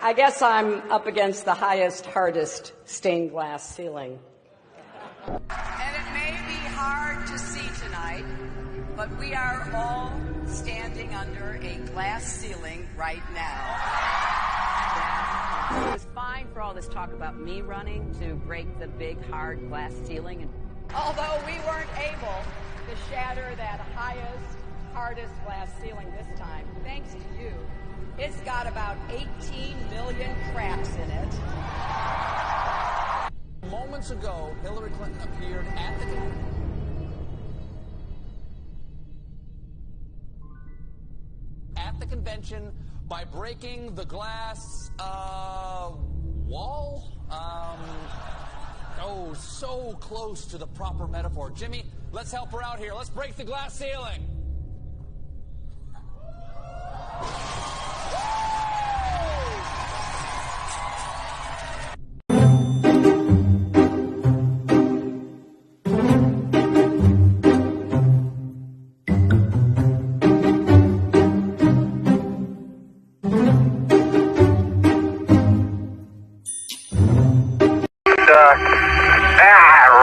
I guess I'm up against the highest, hardest stained glass ceiling. And it may be hard to see tonight, but we are all standing under a glass ceiling right now. It was fine for all this talk about me running to break the big, hard glass ceiling. And although we weren't able to shatter that highest, hardest glass ceiling this time, thanks to you, it's got about 18 million cracks in it. Moments ago, Hillary Clinton appeared at the convention by breaking the glass wall. Oh, so close to the proper metaphor. Jimmy, let's help her out here. Let's break the glass ceiling.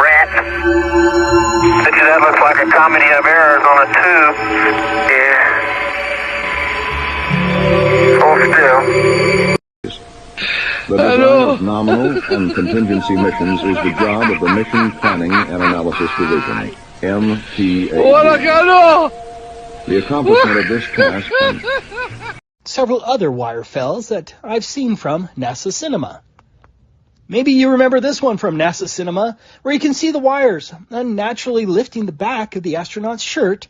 Rat. That looks like a comedy of errors on a tube. Yeah. Hold still. The design of nominal and contingency missions is the job of the Mission Planning and Analysis Division, MPA. The accomplishment of this task. Several other wire fells that I've seen from NASA Cinema. Maybe you remember this one from NASA Cinema, where you can see the wires unnaturally lifting the back of the astronaut's shirt,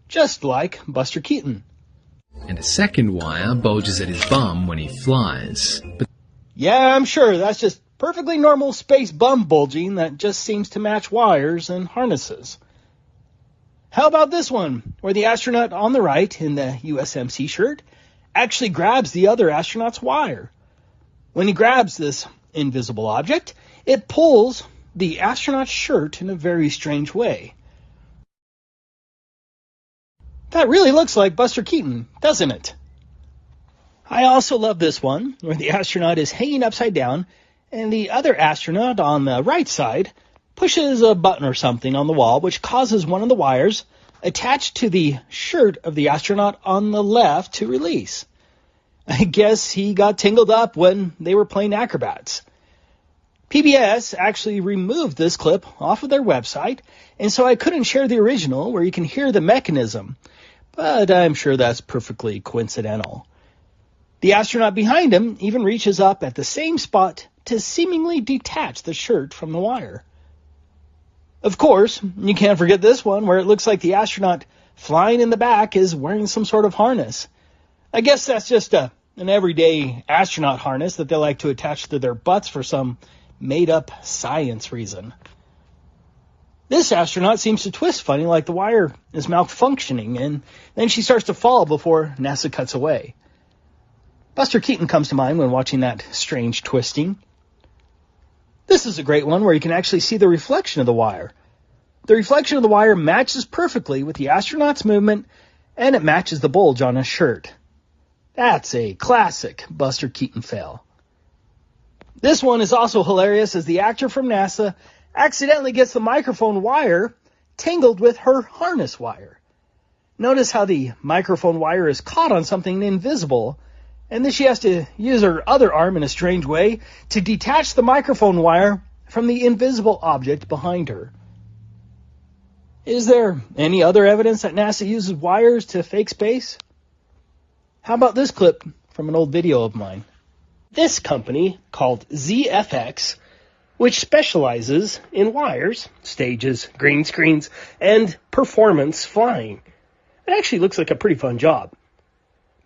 just like Buster Keaton. And a second wire bulges at his bum when he flies. But yeah, I'm sure that's just perfectly normal space bum bulging that just seems to match wires and harnesses. How about this one, where the astronaut on the right in the USMC shirt actually grabs the other astronaut's wire? When he grabs this invisible object, it pulls the astronaut's shirt in a very strange way. That really looks like Buster Keaton, doesn't it? I also love this one, where the astronaut is hanging upside down, and the other astronaut on the right side pushes a button or something on the wall, which causes one of the wires attached to the shirt of the astronaut on the left to release. I guess he got tangled up when they were playing acrobats. PBS actually removed this clip off of their website, and so I couldn't share the original where you can hear the mechanism, but I'm sure that's perfectly coincidental. The astronaut behind him even reaches up at the same spot to seemingly detach the shirt from the wire. Of course, you can't forget this one where it looks like the astronaut flying in the back is wearing some sort of harness. I guess that's just an everyday astronaut harness that they like to attach to their butts for some made-up science reason. This astronaut seems to twist funny like the wire is malfunctioning, and then she starts to fall before NASA cuts away. Buster Keaton comes to mind when watching that strange twisting. This is a great one where you can actually see the reflection of the wire. The reflection of the wire matches perfectly with the astronaut's movement, and it matches the bulge on his shirt. That's a classic Buster Keaton fail. This one is also hilarious as the actor from NASA accidentally gets the microphone wire tangled with her harness wire. Notice how the microphone wire is caught on something invisible, and then she has to use her other arm in a strange way to detach the microphone wire from the invisible object behind her. Is there any other evidence that NASA uses wires to fake space? How about this clip from an old video of mine? This company, called ZFX, which specializes in wires, stages, green screens, and performance flying. It actually looks like a pretty fun job.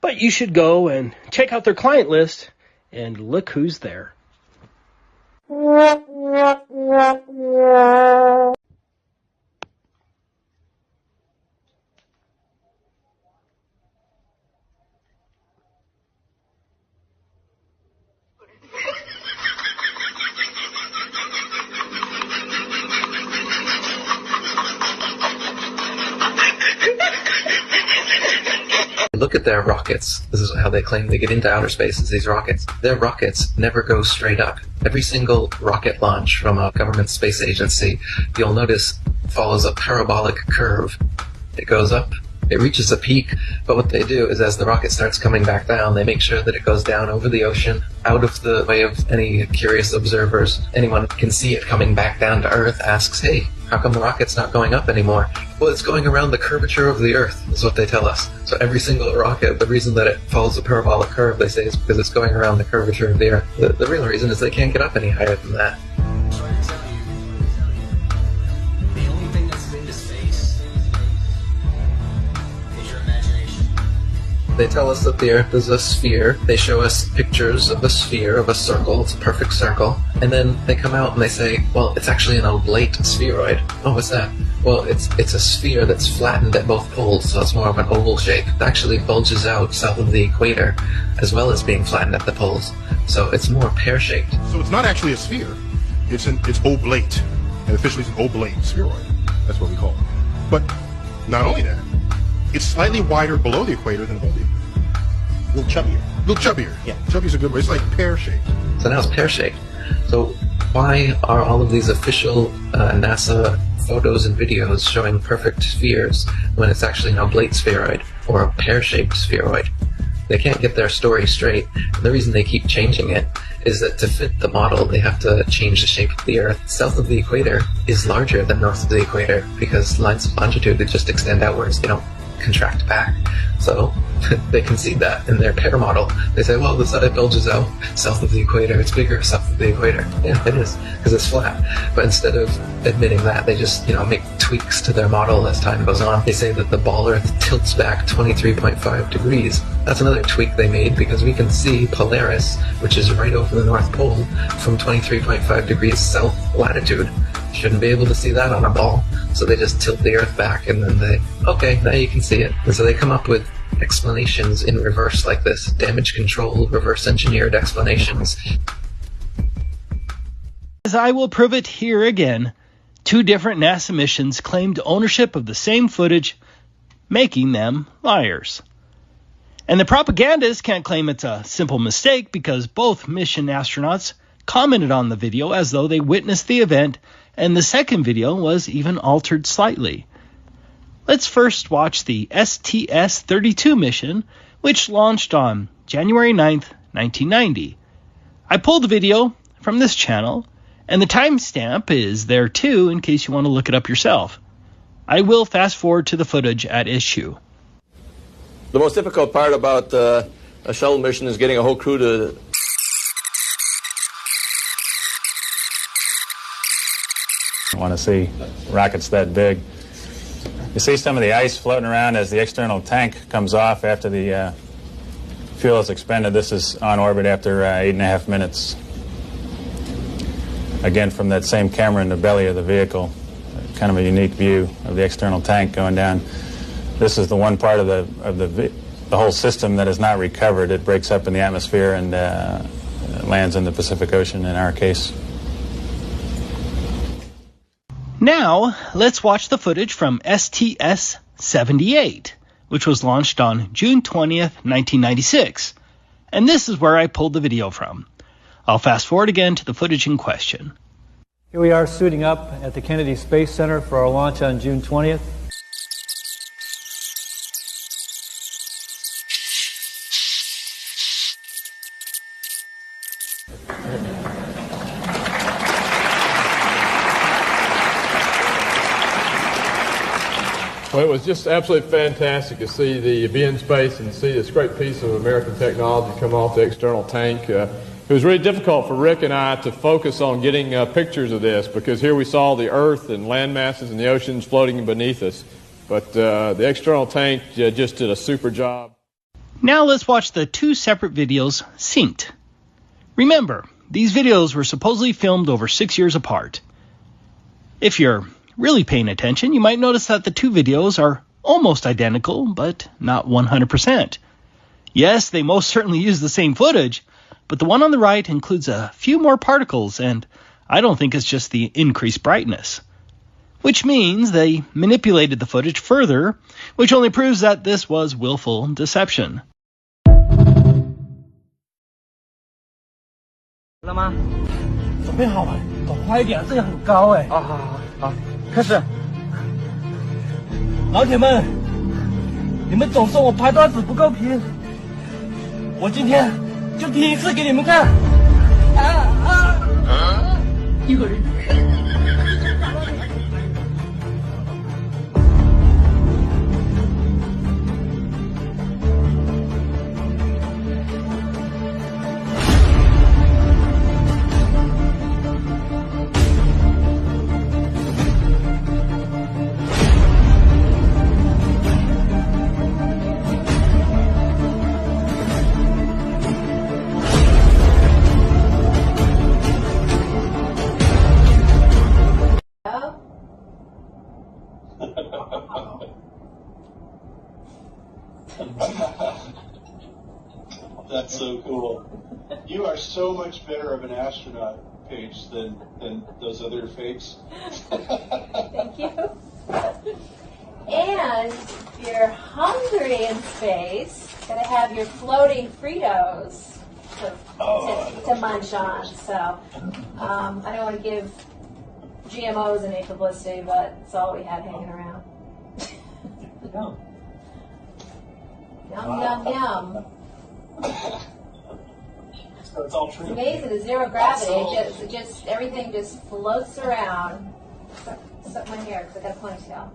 But you should go and check out their client list, and look who's there. Look at their rockets. This is how they claim they get into outer space, is these rockets. Their rockets never go straight up. Every single rocket launch from a government space agency, you'll notice, follows a parabolic curve. It goes up, it reaches a peak, but what they do is as the rocket starts coming back down, they make sure that it goes down over the ocean, out of the way of any curious observers. Anyone can see it coming back down to Earth, asks, hey, how come the rocket's not going up anymore? Well, it's going around the curvature of the Earth, is what they tell us. So every single rocket, the reason that it follows a parabolic curve, they say, is because it's going around the curvature of the Earth. The real reason is they can't get up any higher than that. The only thing that's been to space is your imagination. They tell us that the Earth is a sphere. They show us pictures of a sphere, of a circle. It's a perfect circle. And then they come out and they say, well, it's actually an oblate spheroid. Oh, what's that? Well, it's a sphere that's flattened at both poles, so it's more of an oval shape. It actually bulges out south of the equator, as well as being flattened at the poles. So it's more pear-shaped. So it's not actually a sphere. It's oblate. And officially it's an oblate spheroid. That's what we call it. But not only that, it's slightly wider below the equator than above the equator. A little chubbier. A little chubbier. Yeah. Chubby's a good word. It's like pear-shaped. So now it's pear-shaped. So why are all of these official NASA photos and videos showing perfect spheres when it's actually an oblate spheroid or a pear-shaped spheroid? They can't get their story straight. And the reason they keep changing it is that to fit the model, they have to change the shape of the Earth. South of the equator is larger than north of the equator because lines of longitude that just extend outwards, they don't contract back. So they concede that in their pear model. They say, well, the side bulges out south of the equator. It's bigger south of the equator. Yeah, it is, because it's flat. But instead of admitting that, they just, make tweaks to their model as time goes on. They say that the ball Earth tilts back 23.5 degrees. That's another tweak they made because we can see Polaris, which is right over the North Pole, from 23.5 degrees south latitude. Shouldn't be able to see that on a ball. So they just tilt the Earth back and then okay, now you can see it. And so they come up with explanations in reverse like this. Damage control, reverse engineered explanations. As I will prove it here again, two different NASA missions claimed ownership of the same footage, making them liars. And the propagandists can't claim it's a simple mistake because both mission astronauts commented on the video as though they witnessed the event, and the second video was even altered slightly. Let's first watch the STS-32 mission, which launched on January 9th, 1990. I pulled the video from this channel, and the timestamp is there too in case you want to look it up yourself. I will fast forward to the footage at issue. The most difficult part about a shuttle mission is getting a whole crew to... I want to see rockets that big. You see some of the ice floating around as the external tank comes off after the fuel is expended. This is on orbit after 8.5 minutes. Again, from that same camera in the belly of the vehicle, kind of a unique view of the external tank going down. This is the one part of the whole system that is not recovered. It breaks up in the atmosphere and lands in the Pacific Ocean in our case. Now, let's watch the footage from STS-78, which was launched on June 20th, 1996. And this is where I pulled the video from. I'll fast forward again to the footage in question. Here we are suiting up at the Kennedy Space Center for our launch on June 20th. Well, it was just absolutely fantastic to be in space and see this great piece of American technology come off the external tank. It was really difficult for Rick and I to focus on getting pictures of this because here we saw the Earth and land masses and the oceans floating beneath us. But the external tank just did a super job. Now let's watch the two separate videos synced. Remember, these videos were supposedly filmed over 6 years apart. If you're really paying attention, you might notice that the two videos are almost identical, but not 100%. Yes, they most certainly use the same footage, but the one on the right includes a few more particles, and I don't think it's just the increased brightness. which means they manipulated the footage further, which only proves that this was willful deception. 了吗？准备好了，走快一点，这个很高哎。好，开始。老铁们，你们总说我拍段子不够平，我今天就拼一次给你们看。一会儿。That's so cool. You are so much better of an astronaut, Paige, than those other fakes. Thank you. And if you're hungry in space, gotta have your floating Fritos to munch on. So I don't want to give GMOs any publicity, but it's all we had hanging around. Yum, yum, yum. So it's all true. It's amazing, the zero gravity. It just everything just floats around. Suck my hair because I got a ponytail.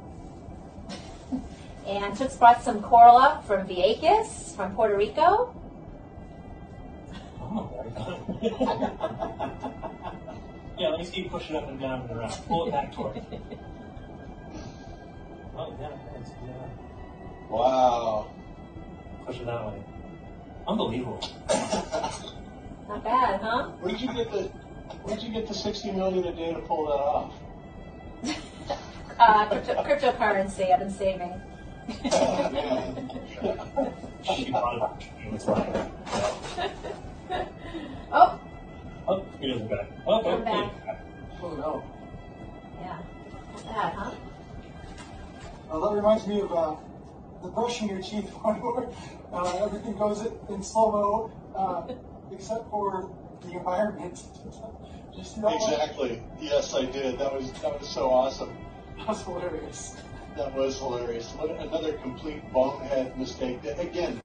And Toots brought some coral up from Vieques, from Puerto Rico. Oh, yeah, let me keep pushing up and down and around. Pull it back toward. Oh yeah, thanks. Yeah. Wow. Push it that way. Unbelievable. Not bad, huh? Where'd you get the 60 million a day to pull that off? Cryptocurrency I've been saving. Oh, he doesn't back. Oh, I'm back. Oh no. Yeah. Not bad, huh? That reminds me of the brushing your teeth one where everything goes in slow-mo except for the environment. Exactly. Yes, I did. That was so awesome. That was hilarious. That was hilarious. Another complete bonehead mistake. Again.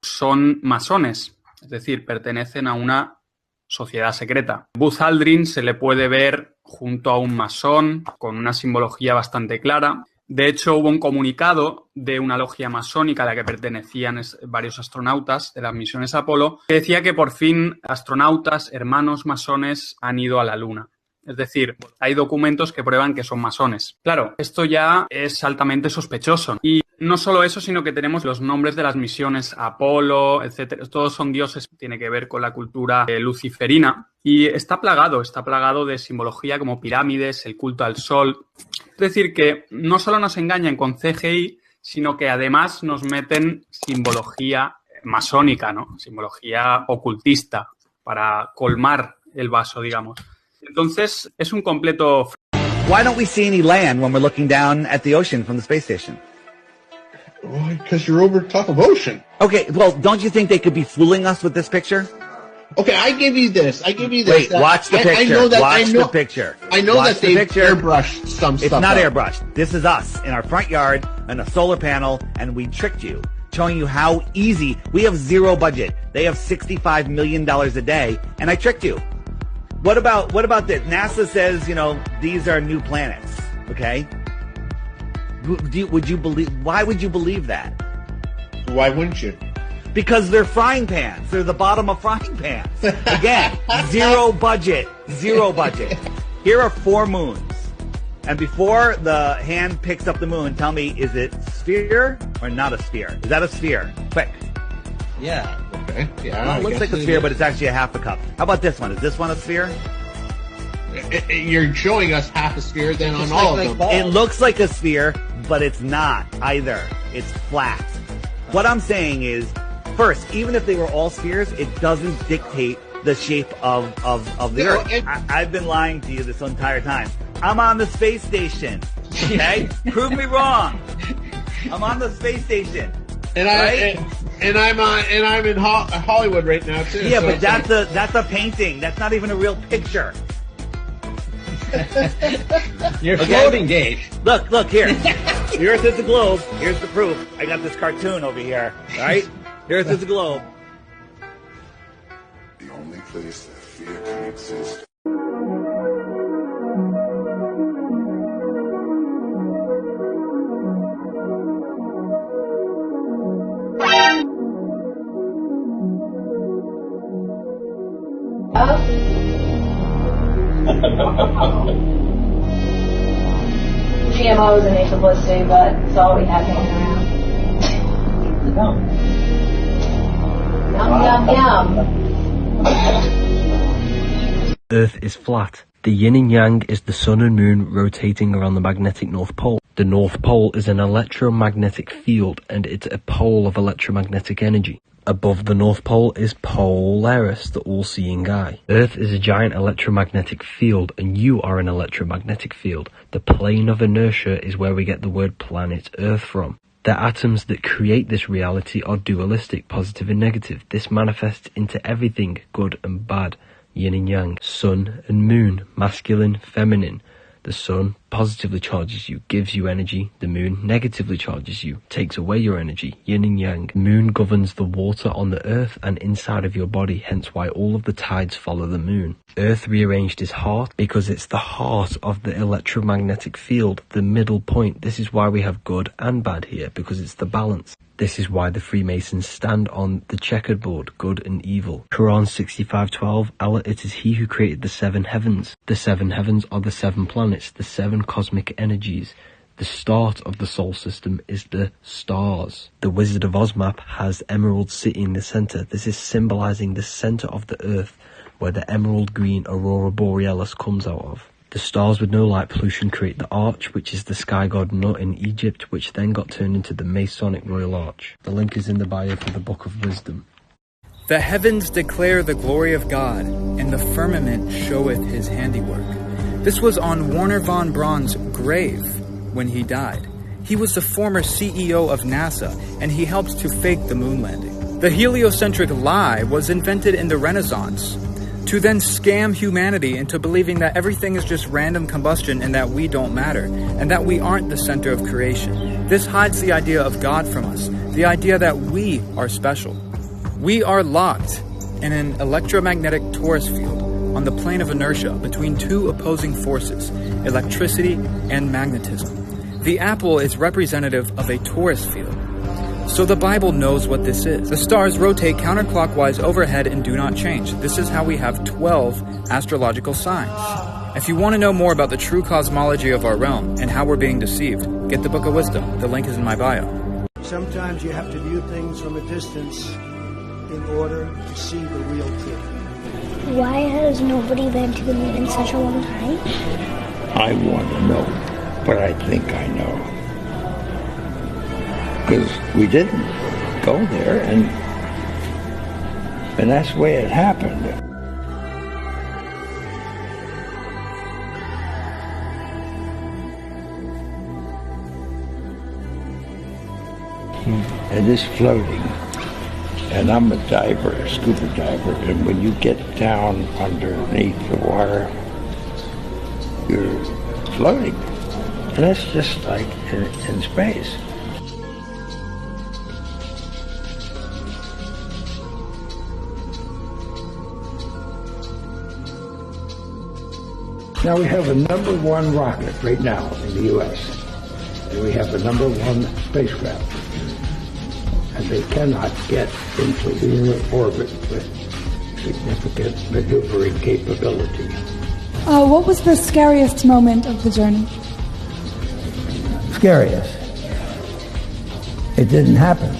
Son masones, es decir, pertenecen a una sociedad secreta. Buzz Aldrin se le puede ver junto a un masón con una simbología bastante clara. De hecho, hubo un comunicado de una logia masónica a la que pertenecían varios astronautas de las misiones Apolo que decía que por fin astronautas, hermanos masones, han ido a la Luna. Es decir, hay documentos que prueban que son masones. Claro, esto ya es altamente sospechoso. Y no solo eso, sino que tenemos los nombres de las misiones Apolo, etcétera. Todos son dioses, tiene que ver con la cultura luciferina. Y está plagado de simbología como pirámides, el culto al sol. Es decir, que no solo nos engañan con CGI, sino que además nos meten simbología masónica, ¿no? Simbología ocultista para colmar el vaso, digamos. Entonces, es un completo... Why don't we see any land when we're looking down at the ocean from the space station? Because you're over top of ocean. Okay, well, don't you think they could be fooling us with this picture? Okay, I give you this. Wait, watch the picture. Watch the picture. I know that they've airbrushed some stuff. It's not airbrushed. This is us in our front yard and a solar panel, and we tricked you, showing you how easy. We have zero budget. They have $65 million a day, and I tricked you. What about this? NASA says, these are new planets. Okay. Would you believe? Why would you believe that? Why wouldn't you? Because they're frying pans. They're the bottom of frying pans. Again, zero budget. Zero budget. Here are 4 moons. And before the hand picks up the moon, tell me, is it sphere or not a sphere? Is that a sphere? Quick. Yeah. Okay. Yeah. Well, it looks like a sphere, but it's actually a half a cup. How about this one? Is this one a sphere? You're showing us half a sphere then on all of them. It looks like a sphere, but it's not either. It's flat. What I'm saying is, first, even if they were all spheres, it doesn't dictate the shape of the Earth. I've been lying to you this entire time. I'm on the space station. Okay? Prove me wrong. I'm on the space station. And I'm in Hollywood right now too. Yeah, but that's a painting. That's not even a real picture. You're floating, Dave. Look here. The Earth is a globe. Here's the proof. I got this cartoon over here. All right? The Earth is a globe. The only place that fear can exist. GMOs and nasal publicity, but it's all we had hanging around. Yum, yum, yum. Earth is flat. The yin and yang is the sun and moon rotating around the magnetic North Pole. The North Pole is an electromagnetic field, and it's a pole of electromagnetic energy. Above the North Pole is Polaris, the all-seeing eye. Earth is a giant electromagnetic field, and you are an electromagnetic field. The plane of inertia is where we get the word planet Earth from. The atoms that create this reality are dualistic, positive and negative. This manifests into everything, good and bad, yin and yang, sun and moon, masculine, feminine. The sun positively charges you, gives you energy. The moon negatively charges you, takes away your energy, yin and yang. The moon governs the water on the earth and inside of your body, hence why all of the tides follow the moon. Earth rearranged is heart because it's the heart of the electromagnetic field, the middle point. This is why we have good and bad here, because it's the balance. This is why the Freemasons stand on the checkered board, good and evil. Quran 65:12, Allah, it is He who created the 7 heavens. The 7 heavens are the 7 planets, the 7 cosmic energies. The start of the solar system is the stars. The Wizard of Oz map has Emerald City in the center. This is symbolizing the center of the earth, where the emerald green aurora borealis comes out of. The stars with no light pollution create the arch, which is the sky god Nut in Egypt, which then got turned into the Masonic Royal Arch. The link is in the bio for the Book of Wisdom. The heavens declare the glory of God, and the firmament showeth his handiwork. This was on Wernher von Braun's grave when he died. He was the former CEO of NASA, and he helped to fake the moon landing. The heliocentric lie was invented in the Renaissance to then scam humanity into believing that everything is just random combustion and that we don't matter, and that we aren't the center of creation. This hides the idea of God from us, the idea that we are special. We are locked in an electromagnetic torus field on the plane of inertia between 2 opposing forces, electricity and magnetism. The apple is representative of a torus field. So the Bible knows what this is. The stars rotate counterclockwise overhead and do not change. This is how we have 12 astrological signs. If you want to know more about the true cosmology of our realm and how we're being deceived, get the Book of Wisdom. The link is in my bio. Sometimes you have to view things from a distance in order to see the real truth. Why has nobody been to the moon in such a long time? I want to know, but I think I know. Because we didn't go there, and And that's the way it happened. And it's floating. And I'm a diver, a scuba diver, and when you get down underneath the water, you're floating. And that's just like in space. Now we have a #1 rocket right now in the U.S. And we have a #1 spacecraft. And they cannot get into lunar orbit with significant maneuvering capability. What was the scariest moment of the journey? Scariest? It didn't happen.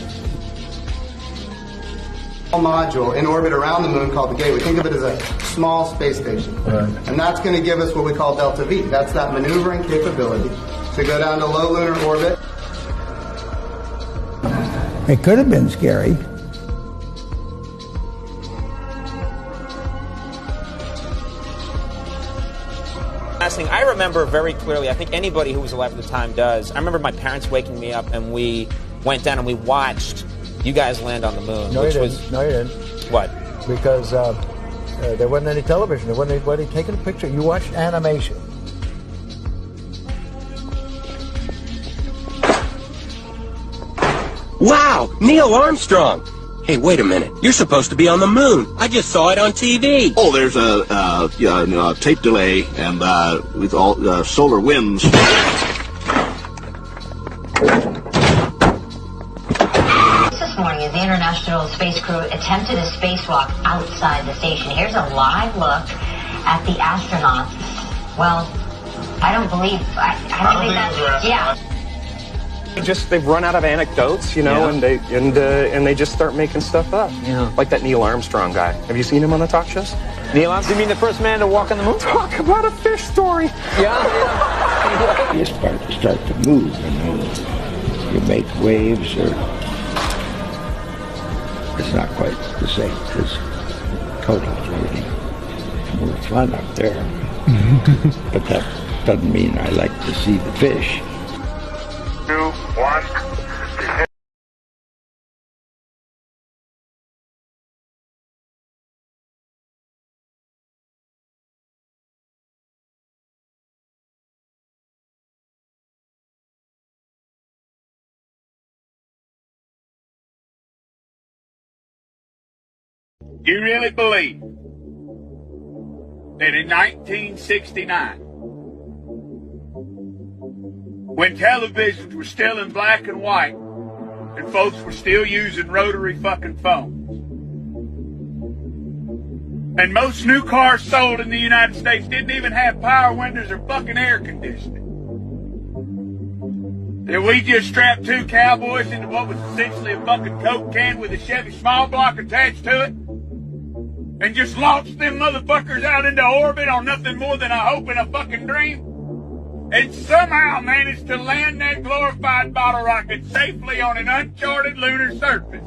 A module in orbit around the moon called the Gateway. Think of it as a small space station. Right. And that's going to give us what we call delta V. That's that maneuvering capability to go down to low lunar orbit. It could have been scary. Last thing, I remember very clearly, I think anybody who was alive at the time does, I remember my parents waking me up and we went down and we watched you guys land on the moon. No, which you was didn't. No, you didn't. What? Because there wasn't any television. There wasn't anybody taking a picture. You watched animation. Wow, Neil Armstrong. Hey, wait a minute. You're supposed to be on the moon. I just saw it on TV. Oh, there's a tape delay, and with all solar winds. This morning, as the International Space Crew attempted a spacewalk outside the station, here's a live look at the astronauts. Well, I don't think that's... Yeah. They've run out of anecdotes, you know, and they just start making stuff up. Yeah. Like that Neil Armstrong guy. Have you seen him on the talk shows? Neil Armstrong, you mean the first man to walk on the moon? Talk about a fish story. Yeah. You start to move, and then you make waves, or it's not quite the same as total floating. More fun up there. But that doesn't mean I like to see the fish. 2, 1. You really believe that in 1969, when televisions were still in black and white, and folks were still using rotary fucking phones, and most new cars sold in the United States didn't even have power windows or fucking air conditioning, that we just strapped two cowboys into what was essentially a fucking Coke can with a Chevy small block attached to it, and just launched them motherfuckers out into orbit on nothing more than a hope and a fucking dream, and somehow managed to land that glorified bottle rocket safely on an uncharted lunar surface,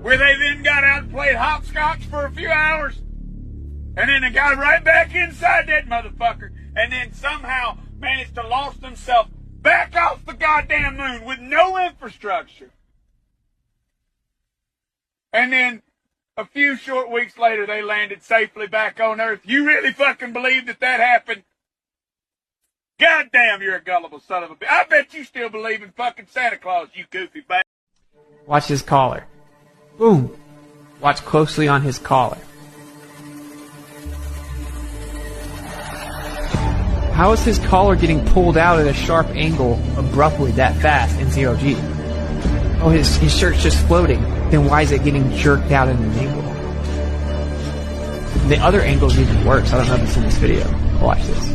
where they then got out and played hopscotch for a few hours, and then they got right back inside that motherfucker, and then somehow managed to launch themselves back off the goddamn moon with no infrastructure. And then a few short weeks later, they landed safely back on Earth. You really fucking believe that happened? God damn, you're a gullible son of a bitch. I bet you still believe in fucking Santa Claus, you goofy bastard. Watch his collar. Boom. Watch closely on his collar. How is his collar getting pulled out at a sharp angle abruptly that fast in 0G? Oh, his shirt's just floating. Then why is it getting jerked out at an angle? The other angle's even worse. I don't know if it's in this video. Watch this.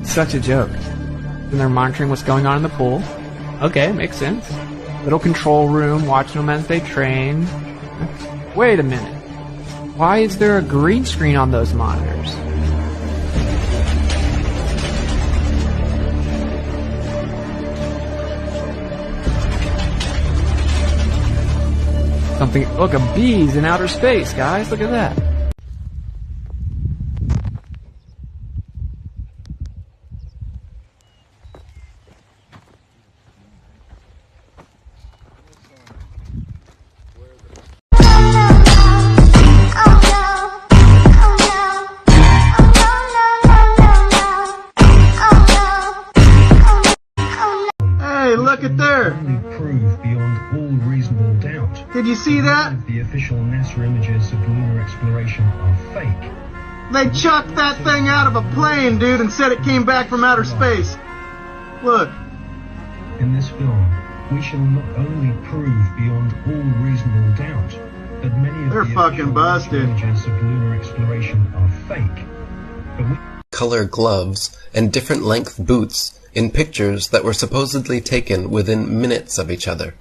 Such a joke. And they're monitoring what's going on in the pool. Okay, makes sense. Little control room, watching them as they train. Wait a minute. Why is there a green screen on those monitors? Something, look, a bee's in outer space, guys. Look at that. Hey, look at there. Prove beyond all reasonable doubt. Did you see that? The official NASA images of lunar exploration are fake. They chucked that thing out of a plane, dude, and said it came back from outer space. Look. In this film, we shall not only prove beyond all reasonable doubt that many of the fucking busted. images of lunar exploration are fake, but we color gloves and different length boots in pictures that were supposedly taken within minutes of each other.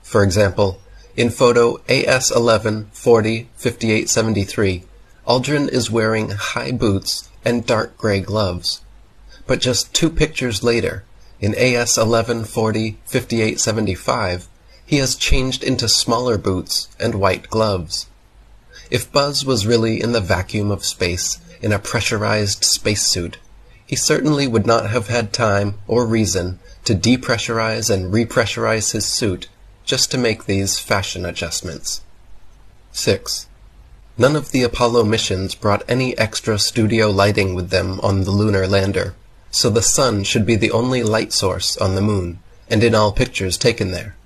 For example, in photo AS11-40-5873, Aldrin is wearing high boots and dark gray gloves. But just 2 pictures later, in AS11-40-5875, he has changed into smaller boots and white gloves. If Buzz was really in the vacuum of space in a pressurized spacesuit, he certainly would not have had time or reason to depressurize and repressurize his suit just to make these fashion adjustments. 6. None of the Apollo missions brought any extra studio lighting with them on the lunar lander, so the sun should be the only light source on the moon, and in all pictures taken there.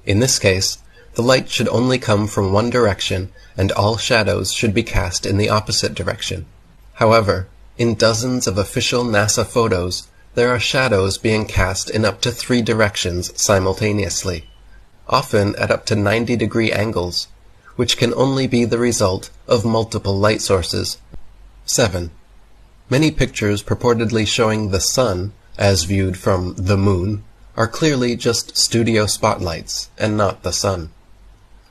In this case, the light should only come from one direction, and all shadows should be cast in the opposite direction. However, in dozens of official NASA photos, there are shadows being cast in up to 3 directions simultaneously, often at up to 90-degree angles, which can only be the result of multiple light sources. 7. Many pictures purportedly showing the sun, as viewed from the moon, are clearly just studio spotlights and not the sun.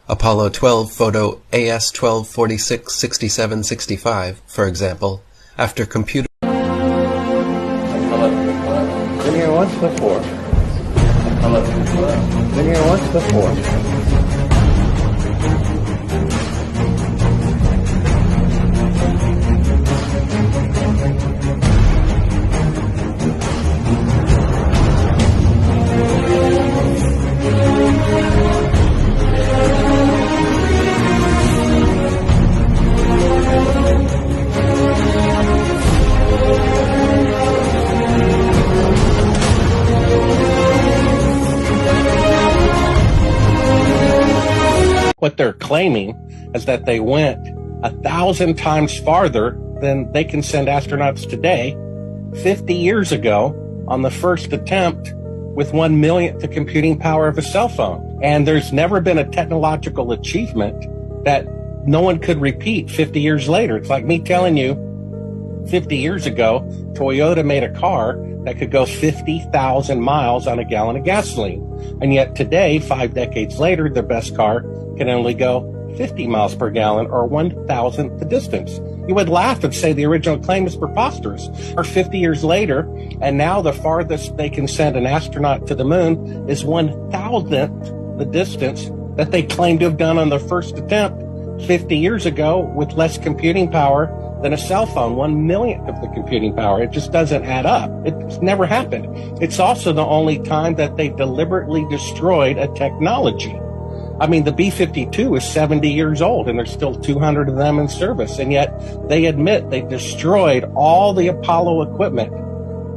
Apollo 12 photo AS12466765, for example, after computer... Been here once before. Been here once before. What they're claiming is that they went 1,000 times farther than they can send astronauts today, 50 years ago, on the first attempt with 1/1,000,000th the computing power of a cell phone. And there's never been a technological achievement that no one could repeat 50 years later. It's like me telling you, 50 years ago, Toyota made a car that could go 50,000 miles on a gallon of gasoline. And yet today, 5 decades later, their best car can only go 50 miles per gallon, or 1,000th the distance. You would laugh and say the original claim is preposterous. Or 50 years later, and now the farthest they can send an astronaut to the moon is 1,000th the distance that they claim to have done on the first attempt 50 years ago with less computing power than a cell phone, 1/1,000,000th of the computing power. It just doesn't add up. It's never happened. It's also the only time that they deliberately destroyed a technology. I mean, the B-52 is 70 years old, and there's still 200 of them in service, and yet they admit they destroyed all the Apollo equipment,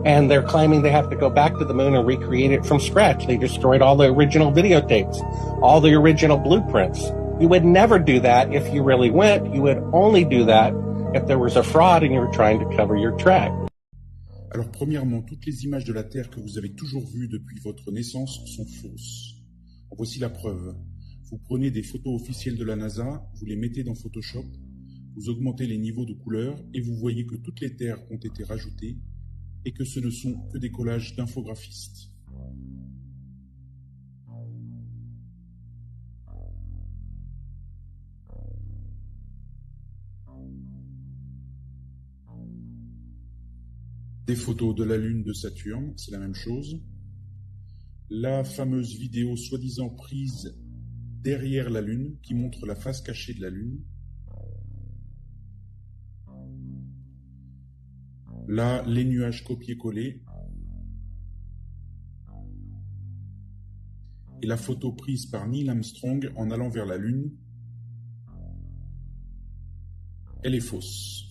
and they're claiming they have to go back to the moon and recreate it from scratch. They destroyed all the original videotapes, all the original blueprints. You would never do that if you really went. You would only do that if there was a fraud and you were trying to cover your track. Alors premièrement, toutes les images de la Terre que vous avez toujours vues depuis votre naissance sont fausses. En voici la preuve. Vous prenez des photos officielles de la NASA, vous les mettez dans Photoshop, vous augmentez les niveaux de couleurs et vous voyez que toutes les terres ont été rajoutées et que ce ne sont que des collages d'infographistes. Des photos de la Lune de Saturne, c'est la même chose. La fameuse vidéo soi-disant prise derrière la Lune, qui montre la face cachée de la Lune. Là, les nuages copiés-collés. Et la photo prise par Neil Armstrong en allant vers la Lune, elle est fausse.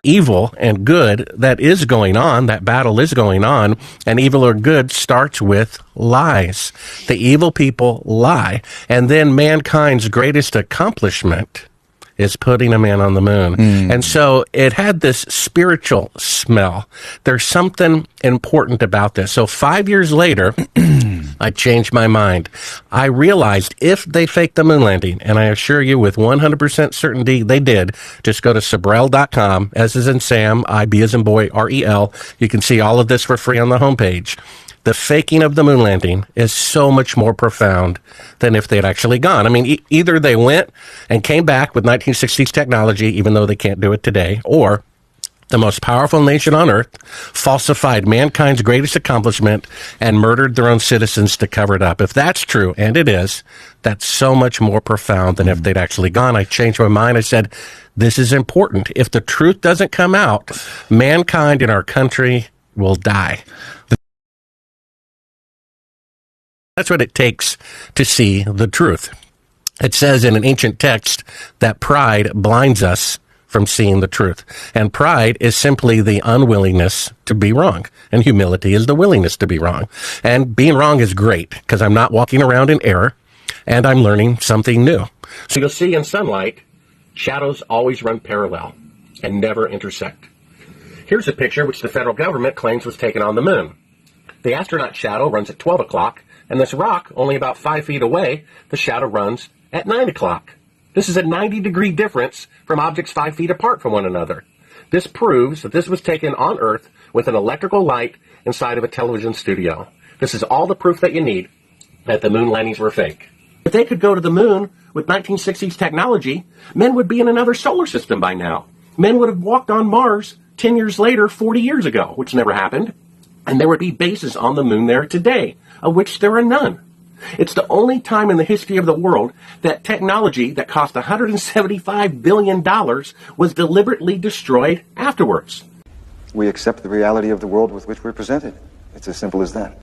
Evil and good that is going on, that battle is going on, and evil or good starts with lies. The evil people lie, and then mankind's greatest accomplishment is putting a man on the moon. And so it had this spiritual smell. There's something important about this. So 5 years later, I changed my mind. I realized if they faked the moon landing, and I assure you with 100% certainty they did, just go to Sabrel.com, S as in Sam, I-B as in boy, R-E-L. You can see all of this for free on the homepage. The faking of the moon landing is so much more profound than if they'd actually gone. I mean, either they went and came back with 1960s technology, even though they can't do it today, or the most powerful nation on earth falsified mankind's greatest accomplishment and murdered their own citizens to cover it up. If that's true, and it is, that's so much more profound than if they'd actually gone. I changed my mind. I said, this is important. If the truth doesn't come out, mankind in our country will die. That's what it takes to see the truth. It says in an ancient text that pride blinds us from seeing the truth. And pride is simply the unwillingness to be wrong. And humility is the willingness to be wrong. And being wrong is great because I'm not walking around in error and I'm learning something new. So you'll see in sunlight, shadows always run parallel and never intersect. Here's a picture which the federal government claims was taken on the moon. The astronaut shadow runs at 12 o'clock, and this rock, only about 5 feet away, the shadow runs at 9 o'clock. This is a 90-degree difference from objects 5 feet apart from one another. This proves that this was taken on Earth with an electrical light inside of a television studio. This is all the proof that you need that the moon landings were fake. If they could go to the moon with 1960s technology, men would be in another solar system by now. Men would have walked on Mars 10 years later, 40 years ago, which never happened. And there would be bases on the moon there today, of which there are none. It's the only time in the history of the world that technology that cost $175 billion was deliberately destroyed afterwards. We accept the reality of the world with which we're presented. It's as simple as that.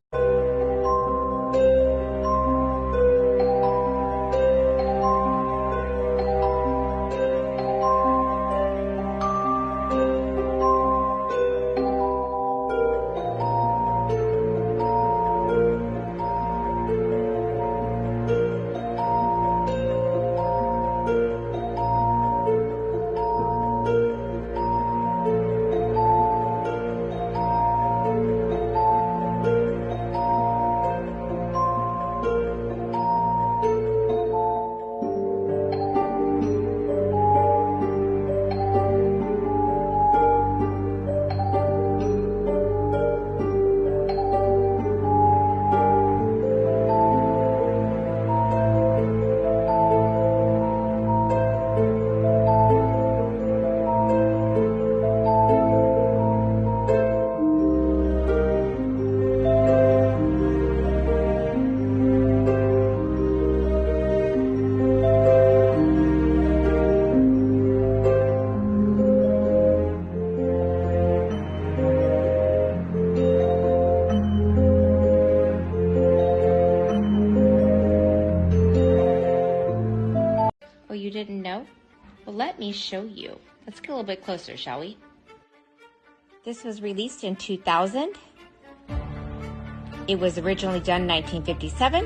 Well, let me show you. Let's get a little bit closer, shall we? This was released in 2000. It was originally done in 1957.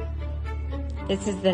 This is the